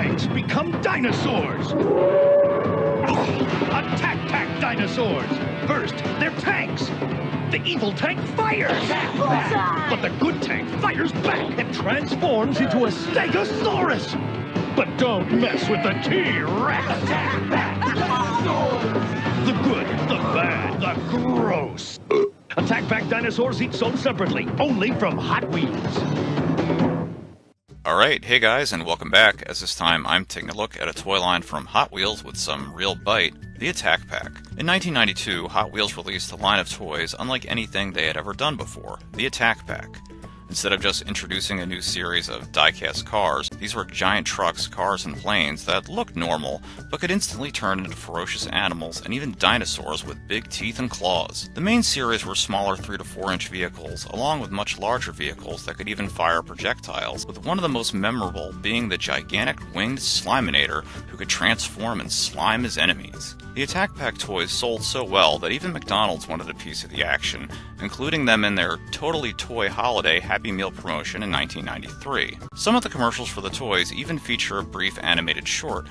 tanks become dinosaurs. Attack Pack dinosaurs. First, they're tanks. The evil tank fires. But the good tank fires back and transforms into a Stegosaurus. But don't mess with the T-Rex. Attack Pack dinosaurs. The good, the bad, the gross. Attack Pack dinosaurs each sold separately, only from Hot Wheels. Alright, hey guys, and welcome back, as this time I'm taking a look at a toy line from Hot Wheels with some real bite, the Attack Pack. In 1992, Hot Wheels released a line of toys unlike anything they had ever done before, the Attack Pack. Instead of just introducing a new series of die-cast cars, these were giant trucks, cars, and planes that looked normal, but could instantly turn into ferocious animals and even dinosaurs with big teeth and claws. The main series were smaller 3 to 4 inch vehicles, along with much larger vehicles that could even fire projectiles, with one of the most memorable being the gigantic winged Sliminator who could transform and slime his enemies. The Attack Pack toys sold so well that even McDonald's wanted a piece of the action, including them in their Totally Toy Holiday Happy Meal promotion in 1993. Some of the commercials for the toys even feature a brief animated short,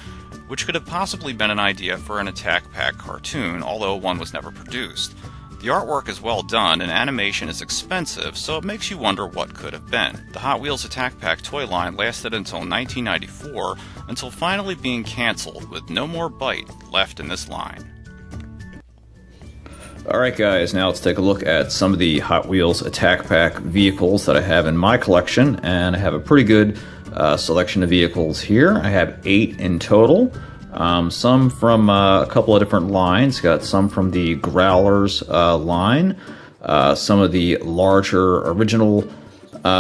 which could have possibly been an idea for an Attack Pack cartoon, although one was never produced. The artwork is well done and animation is expensive, so it makes you wonder what could have been. The Hot Wheels Attack Pack toy line lasted until 1994, until finally being cancelled, with no more bite left in this line. Alright guys, now let's take a look at some of the Hot Wheels Attack Pack vehicles that I have in my collection, and I have a pretty good selection of vehicles here. I have 8 in total. Some from a couple of different lines. Got some from the Growlers line, some of the larger original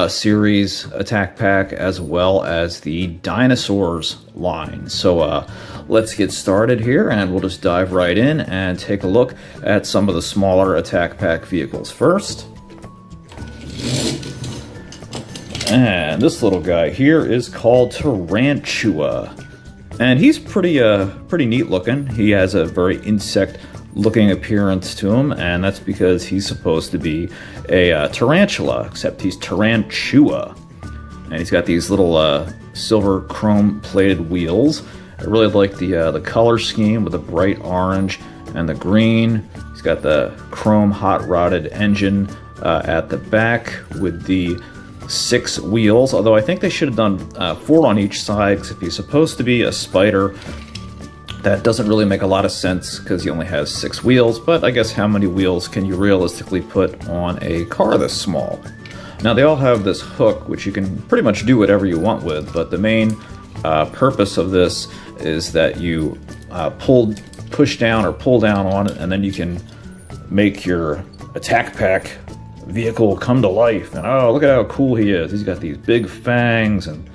series Attack Pack, as well as the Dinosaurs line. So let's get started here, and we'll just dive right in and take a look at some of the smaller Attack Pack vehicles first. And this little guy here is called Tarantula. And he's pretty neat looking. He has a very insect-looking appearance to him, and that's because he's supposed to be a tarantula, except he's Tarantula. And he's got these little silver chrome-plated wheels. I really like the color scheme with the bright orange and the green. He's got the chrome hot-rodded engine at the back with the 6 wheels, although I think they should have done 4 on each side, because if he's supposed to be a spider, that doesn't really make a lot of sense because he only has 6 wheels, but I guess how many wheels can you realistically put on a car this small? Now they all have this hook, which you can pretty much do whatever you want with, but the main purpose of this is that you push down or pull down on it, and then you can make your Attack Pack vehicle come to life. And oh, look at how cool he is. He's got these big fangs, and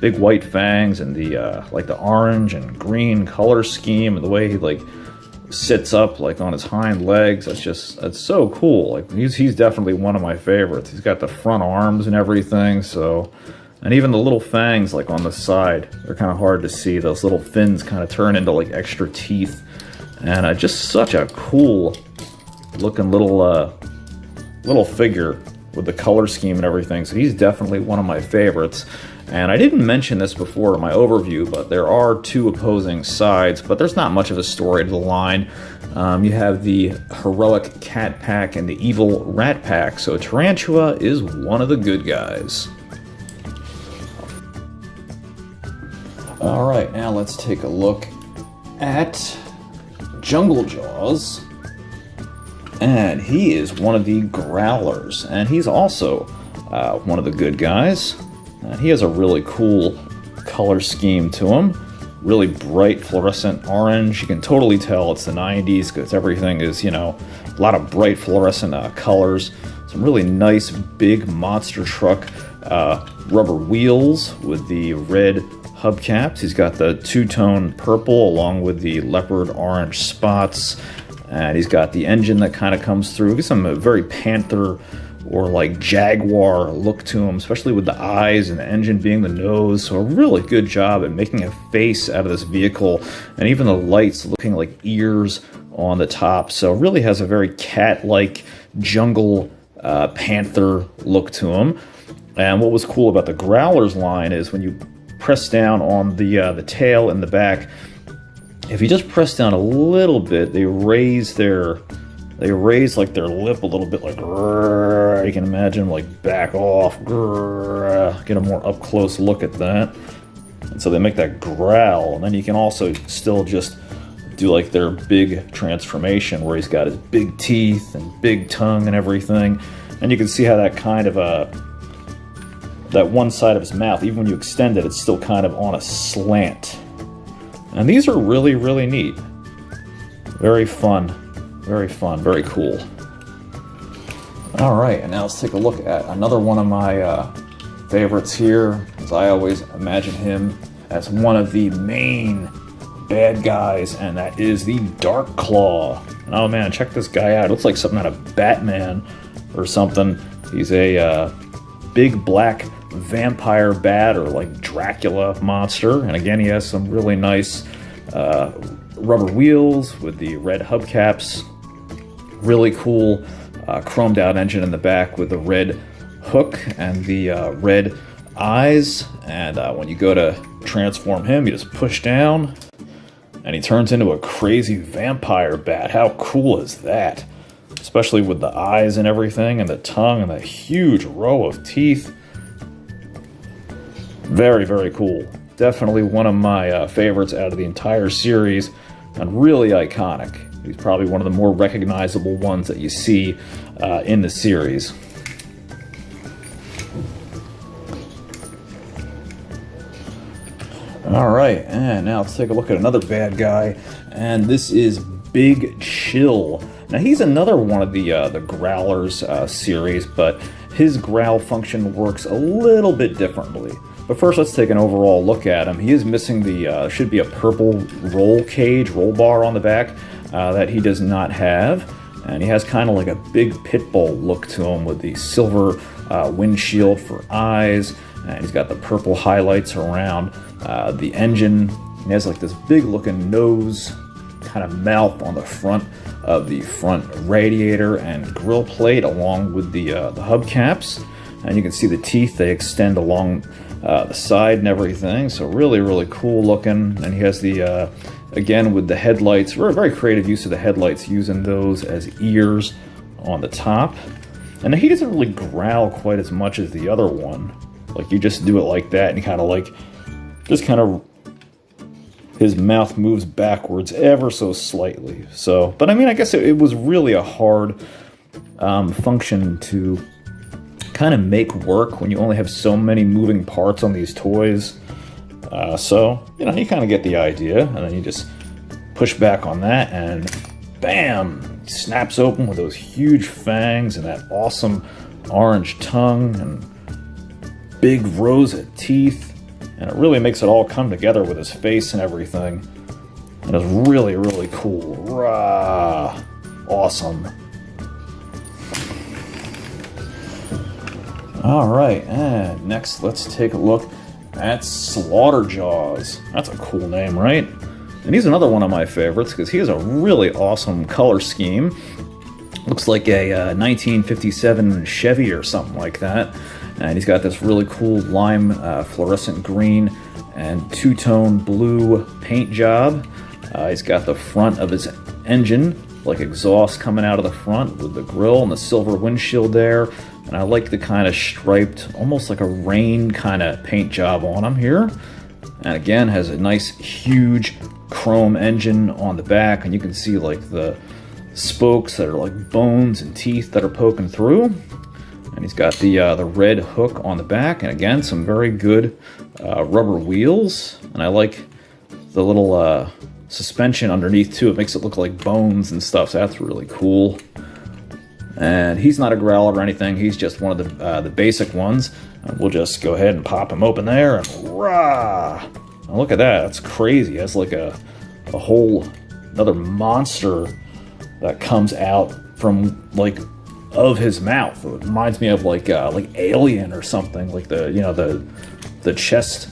big white fangs, and the like the orange and green color scheme, and the way he like sits up like on his hind legs. That's so cool. Like he's definitely one of my favorites. He's got the front arms and everything, so, and even the little fangs like on the side, they're kind of hard to see. Those little fins kind of turn into like extra teeth, and just such a cool looking little figure with the color scheme and everything, so he's definitely one of my favorites. And I didn't mention this before in my overview, but there are 2 opposing sides, but there's not much of a story to the line. You have the heroic Cat Pack and the evil Rat Pack, so Tarantula is one of the good guys. Alright, now let's take a look at Jungle Jaws. And he is one of the Growlers, and he's also one of the good guys. He has a really cool color scheme to him. Really bright fluorescent orange. You can totally tell it's the 90s because everything is, a lot of bright fluorescent colors. Some really nice big monster truck rubber wheels with the red hubcaps. He's got the 2-tone purple along with the leopard orange spots. And he's got the engine that kind of comes through. He's some very Panther or like Jaguar look to him, especially with the eyes and the engine being the nose. So a really good job at making a face out of this vehicle, and even the lights looking like ears on the top. So really has a very cat-like jungle Panther look to him. And what was cool about the Growlers line is when you press down on the tail and the back, if you just press down a little bit, they raise like their lip a little bit, like grrr. You can imagine, like, back off, grrr. Get a more up close look at that. And so they make that growl, and then you can also still just do like their big transformation where he's got his big teeth and big tongue and everything. And you can see how that kind of that one side of his mouth, even when you extend it, it's still kind of on a slant. And these are really, really neat. Very fun, very cool. All right, and now let's take a look at another one of my favorites here, as I always imagine him as one of the main bad guys, and that is the Dark Claw. And oh man, check this guy out. It looks like something out of Batman or something. He's a big black vampire bat, or like Dracula monster. And again, he has some really nice rubber wheels with the red hubcaps. Really cool chromed out engine in the back with the red hook and the red eyes. And when you go to transform him, you just push down and he turns into a crazy vampire bat. How cool is that? Especially with the eyes and everything, and the tongue and the huge row of teeth. Very, very cool. Definitely one of my favorites out of the entire series, and really iconic. He's probably one of the more recognizable ones that you see in the series. Alright, and now let's take a look at another bad guy, and this is Big Chill. Now he's another one of the Growlers series, but his growl function works a little bit differently. But first, let's take an overall look at him. He is missing the, should be a purple roll bar on the back that he does not have. And he has kind of like a big pit bull look to him with the silver windshield for eyes. And he's got the purple highlights around the engine. He has like this big looking nose, kind of mouth on the front of the front radiator and grill plate, along with the hubcaps. And you can see the teeth, they extend along the side and everything. So really, really cool looking. And he has the, again, with the headlights, very creative use of the headlights, using those as ears on the top. And he doesn't really growl quite as much as the other one. Like, you just do it like that, and kind of like, just kind of, his mouth moves backwards ever so slightly. So, but I mean, I guess it was really a hard function to kind of make work when you only have so many moving parts on these toys. So, you know, you kind of get the idea, and then you just push back on that, and bam! Snaps open with those huge fangs and that awesome orange tongue and big rows of teeth. And it really makes it all come together with his face and everything. And it's really, really cool. Rah! Awesome. Alright, and next let's take a look at Slaughterjaws. That's a cool name, right? And he's another one of my favorites because he has a really awesome color scheme. Looks like a 1957 Chevy or something like that. And he's got this really cool lime fluorescent green and two-tone blue paint job. He's got the front of his engine, like exhaust coming out of the front with the grille and the silver windshield there. And I like the kind of striped, almost like a rain kind of paint job on him here. And again, has a nice huge chrome engine on the back, and you can see like the spokes that are like bones and teeth that are poking through. And he's got the red hook on the back, and again, some very good rubber wheels. And I like the little suspension underneath too. It makes it look like bones and stuff, so that's really cool. And he's not a growler or anything. He's just one of the basic ones. And we'll just go ahead and pop him open there, and rah! Now look at that. That's crazy. That's like a whole another monster that comes out from like of his mouth. It reminds me of like Alien or something, like the chest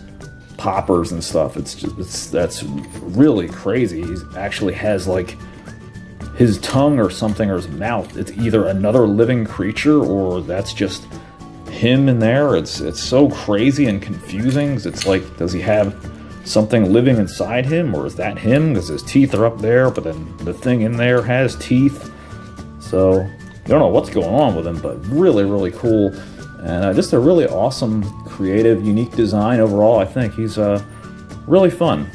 poppers and stuff. That's really crazy. He actually has like his tongue or something, or his mouth. It's either another living creature or that's just him in there. It's so crazy and confusing. 'Cause it's like, does he have something living inside him, or is that him? Because his teeth are up there, but then the thing in there has teeth. So I don't know what's going on with him, but really, really cool. And just a really awesome, creative, unique design overall. I think he's really fun.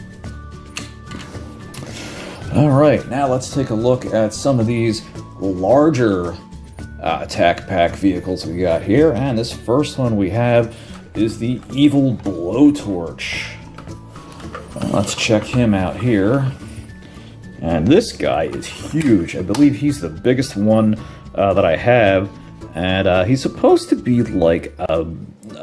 All right, now let's take a look at some of these larger attack pack vehicles we got here. And this first one we have is the Evil Blowtorch. Let's check him out here. And this guy is huge. I believe he's the biggest one that I have. And he's supposed to be like a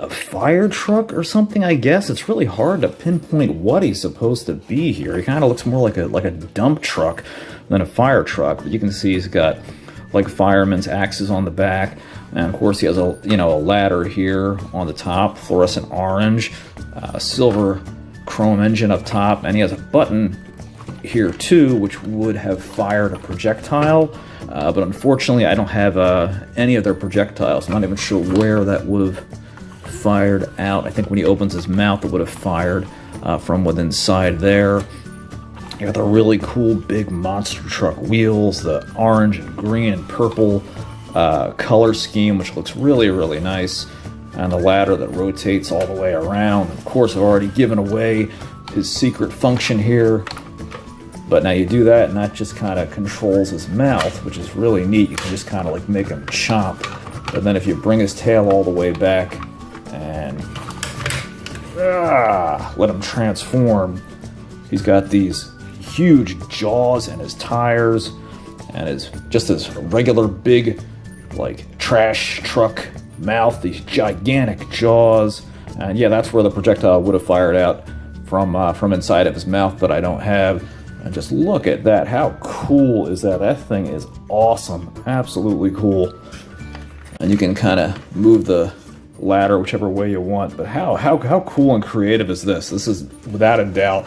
fire truck or something, I guess. It's really hard to pinpoint what he's supposed to be here. He kind of looks more like a dump truck than a fire truck. But you can see he's got like fireman's axes on the back. And of course he has a ladder here on the top, fluorescent orange, silver chrome engine up top. And he has a button here too, which would have fired a projectile. But unfortunately, I don't have any of their projectiles. I'm not even sure where that would have fired out. I think when he opens his mouth, it would have fired from within inside there. You got the really cool big monster truck wheels, the orange and green and purple color scheme, which looks really, really nice. And the ladder that rotates all the way around. Of course, I've already given away his secret function here. But now you do that, and that just kind of controls his mouth, which is really neat. You can just kind of like make him chomp. But then if you bring his tail all the way back and let him transform, he's got these huge jaws in his tires, and his regular big like trash truck mouth, these gigantic jaws. And yeah, that's where the projectile would have fired out from inside of his mouth, but I don't have. And just look at that. How cool is that? That thing is awesome. Absolutely cool. And you can kind of move the ladder whichever way you want. But how cool and creative is this? This is without a doubt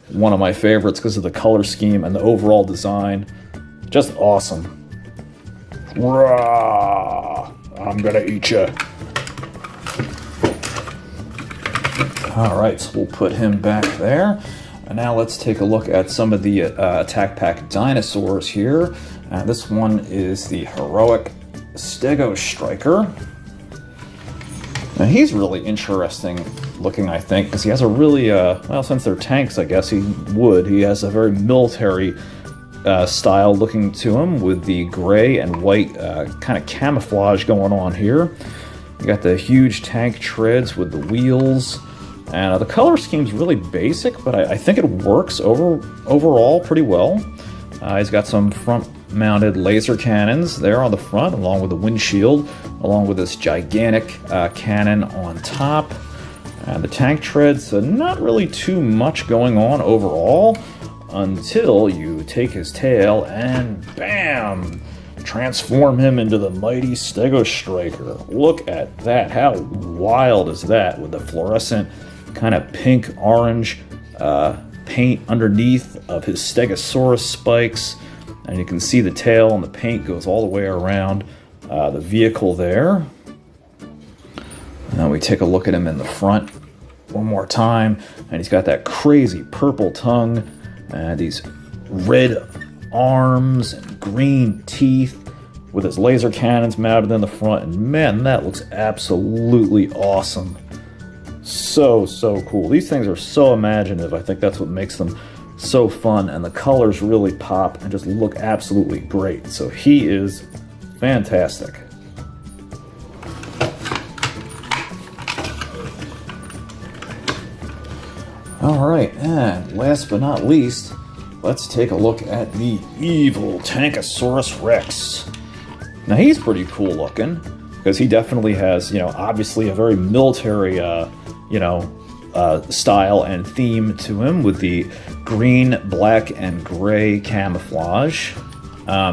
one of my favorites because of the color scheme and the overall design. Just awesome. Rah! I'm gonna eat you. All right, so we'll put him back there. And now let's take a look at some of the attack pack dinosaurs here. This one is the heroic Stego Striker. Now he's really interesting looking, I think, because he has a really, well, since they're tanks, I guess he has a very military style looking to him with the gray and white kind of camouflage going on here. You got the huge tank treads with the wheels. And the color scheme's really basic, but I think it works overall pretty well. He's got some front-mounted laser cannons there on the front, along with the windshield, along with this gigantic cannon on top. And the tank treads, not really too much going on overall, until you take his tail and bam! Transform him into the mighty Stego Striker. Look at that. How wild is that with the fluorescent kind of pink-orange paint underneath of his Stegosaurus spikes. And you can see the tail and the paint goes all the way around the vehicle there. And then we take a look at him in the front one more time. And he's got that crazy purple tongue and these red arms and green teeth with his laser cannons mounted in the front. And man, that looks absolutely awesome. So cool. These things are so imaginative. I think that's what makes them so fun, and the colors really pop and just look absolutely great. So he is fantastic. All right, and last but not least, let's take a look at the evil Tankosaurus Rex. Now he's pretty cool looking because he definitely has, obviously a very military style and theme to him with the green, black, and gray camouflage.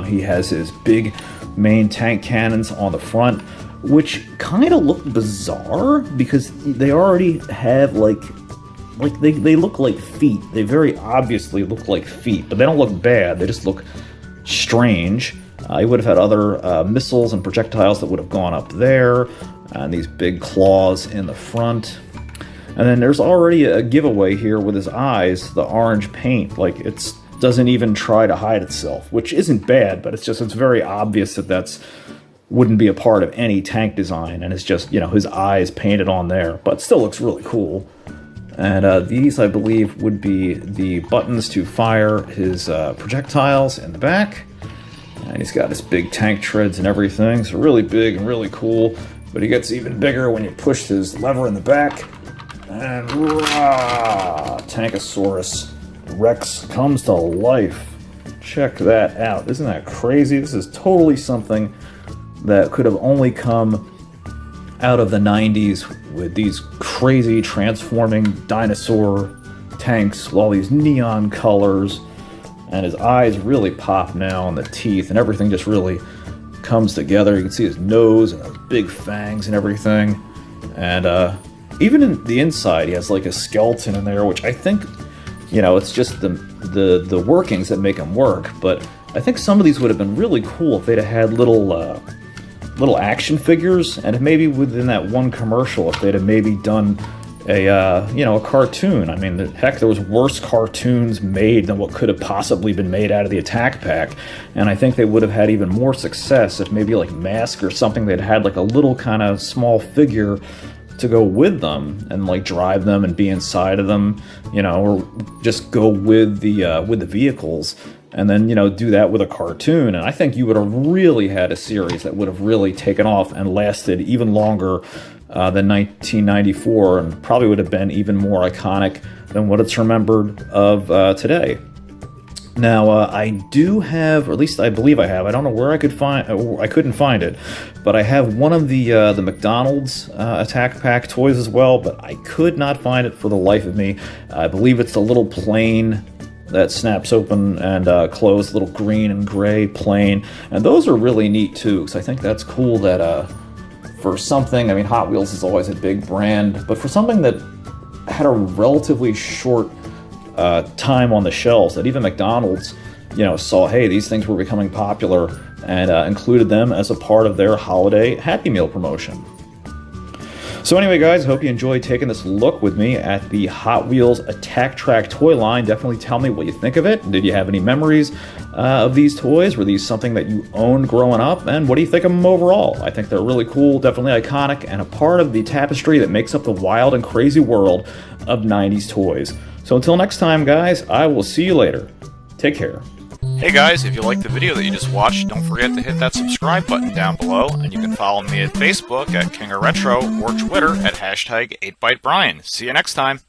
He has his big main tank cannons on the front, which kind of look bizarre because they already have they look like feet. They very obviously look like feet, but they don't look bad. They just look strange. He would have had other missiles and projectiles that would have gone up there. and these big claws in the front. And then there's already a giveaway here with his eyes, the orange paint. Like, it doesn't even try to hide itself, which isn't bad, but it's very obvious that wouldn't be a part of any tank design, and it's just, you know, his eyes painted on there, but still looks really cool. And these, I believe, would be the buttons to fire his projectiles in the back. And he's got his big tank treads and everything, so really big and really cool. But he gets even bigger when you push his lever in the back. And rah! Tankosaurus Rex comes to life. Check that out. Isn't that crazy? This is totally something that could have only come out of the 90s with these crazy transforming dinosaur tanks, all these neon colors, and his eyes really pop now, and the teeth, and everything just really comes together. You can see his nose and those big fangs and everything. And even in the inside, he has like a skeleton in there, which I think, you know, it's just the workings that make him work. But I think some of these would have been really cool if they'd have had little action figures, and if maybe within that one commercial, if they'd have maybe done a cartoon. I mean, heck, there was worse cartoons made than what could have possibly been made out of the Attack Pack, and I think they would have had even more success if maybe like Mask or something, they'd had like a little kind of small figure to go with them and like drive them and be inside of them, you know, or just go with the vehicles. And then, you know, do that with a cartoon, and I think you would have really had a series that would have really taken off and lasted even longer than 1994, and probably would have been even more iconic than what it's remembered of today. Now, I do have, or at least I believe I have, I don't know where I couldn't find it, but I have one of the McDonald's Attack Pack toys as well, but I could not find it for the life of me. I believe it's the little plane that snaps open and closed, little green and gray plane, and those are really neat too, because I think that's cool that for something, I mean, Hot Wheels is always a big brand, but for something that had a relatively short time on the shelves, that even McDonald's, you know, saw, hey, these things were becoming popular, and included them as a part of their holiday Happy Meal promotion. So anyway, guys, hope you enjoyed taking this look with me at the Hot Wheels Attack Track toy line. Definitely tell me what you think of it. Did you have any memories of these toys? Were these something that you owned growing up? And what do you think of them overall? I think they're really cool, definitely iconic, and a part of the tapestry that makes up the wild and crazy world of 90s toys. So until next time, guys, I will see you later. Take care. Hey guys, if you liked the video that you just watched, don't forget to hit that subscribe button down below, and you can follow me at Facebook at King of Retro or Twitter at #8ByteBrian. See you next time.